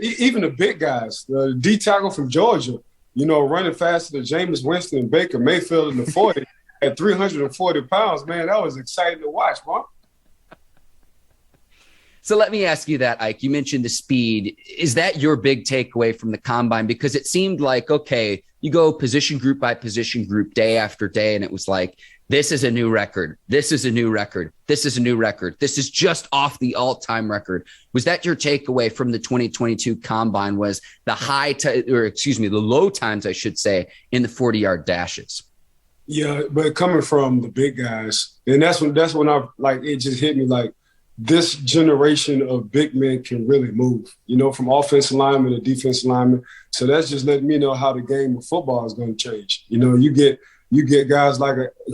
even the big guys, the D tackle from Georgia, running faster than Jameis Winston and Baker Mayfield in the 40 at 340 pounds, man, that was exciting to watch, man. So let me ask you that, Ike. You mentioned the speed. Is that your big takeaway from the combine? Because it seemed like, okay, you go position group by position group day after day, and it was like, this is a new record. This is a new record. This is a new record. This is just off the all-time record. Was that your takeaway from the 2022 combine, was the low times, I should say, in the 40-yard dashes? Yeah, but coming from the big guys, and that's when I it just hit me like, this generation of big men can really move, from offensive lineman to defensive lineman. So that's just letting me know how the game of football is going to change. You get guys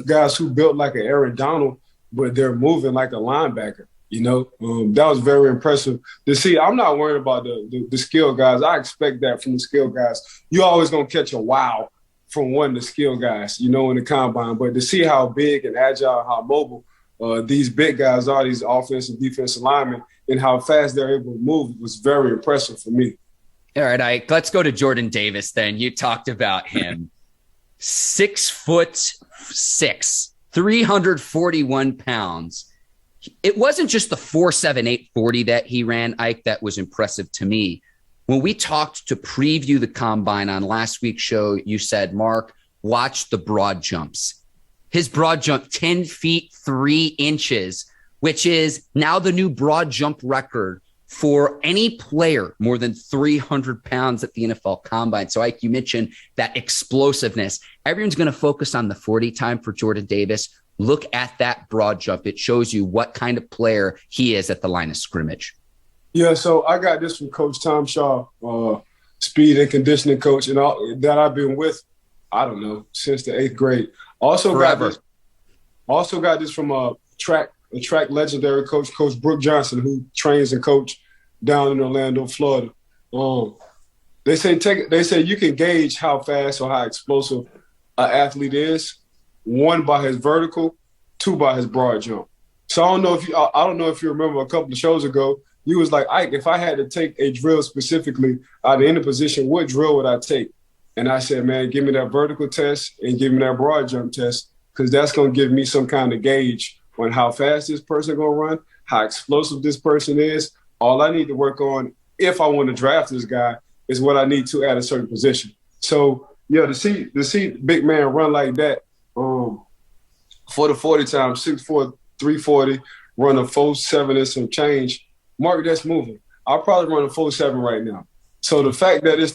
guys who built like an Aaron Donald, but they're moving like a linebacker. That was very impressive to see. I'm not worried about the skill guys. I expect that from the skill guys. You're always going to catch a wow from one of the skill guys, in the combine. But to see how big and agile, how mobile these big guys are, these offensive, defensive linemen, and how fast they're able to move was very impressive for me. All right, Ike, let's go to Jordan Davis then. You talked about him. 6'6", 341 pounds. It wasn't just the 4.78 40 that he ran, Ike, that was impressive to me. When we talked to preview the combine on last week's show, you said, Mark, watch the broad jumps. His broad jump, 10 feet, 3 inches, which is now the new broad jump record for any player more than 300 pounds at the NFL Combine. So, Ike, you mentioned that explosiveness. Everyone's going to focus on the 40 time for Jordan Davis. Look at that broad jump. It shows you what kind of player he is at the line of scrimmage. Yeah, so I got this from Coach Tom Shaw, speed and conditioning coach, and that I've been with, I don't know, since the 8th grade. Also got this from a track legendary coach, Coach Brooke Johnson, who trains and coach down in Orlando, Florida. They say you can gauge how fast or how explosive an athlete is, 1 by his vertical, 2 by his broad jump. So I don't know if you remember a couple of shows ago, you was like, Ike, if I had to take a drill specifically out of any position, what drill would I take? And I said, man, give me that vertical test and give me that broad jump test, because that's going to give me some kind of gauge on how fast this person going to run, how explosive this person is. All I need to work on, if I want to draft this guy, is what I need to at a certain position. So, yeah, to see big man run like that for the 40 times, 6'4", 340, run a 4.7 and some change, Mark, that's moving. I'll probably run a 4.7 right now. So the fact that this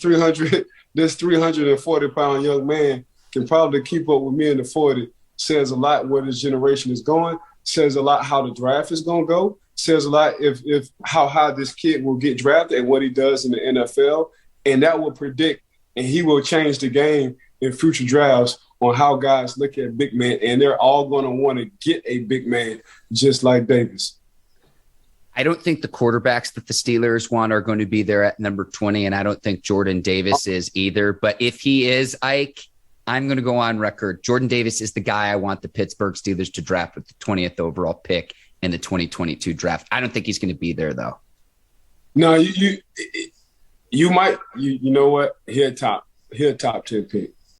340-pound young man can probably keep up with me in the 40 says a lot where this generation is going, says a lot how the draft is going to go, says a lot if how high this kid will get drafted and what he does in the NFL. And that will predict, and he will change the game in future drafts on how guys look at big men. And they're all going to want to get a big man just like Davis. I don't think the quarterbacks that the Steelers want are going to be there at number 20, and I don't think Jordan Davis is either. But if he is, Ike, I'm going to go on record. Jordan Davis is the guy I want the Pittsburgh Steelers to draft with the 20th overall pick in the 2022 draft. I don't think he's going to be there, though. No, you might. You know what? He'll top 10 pick.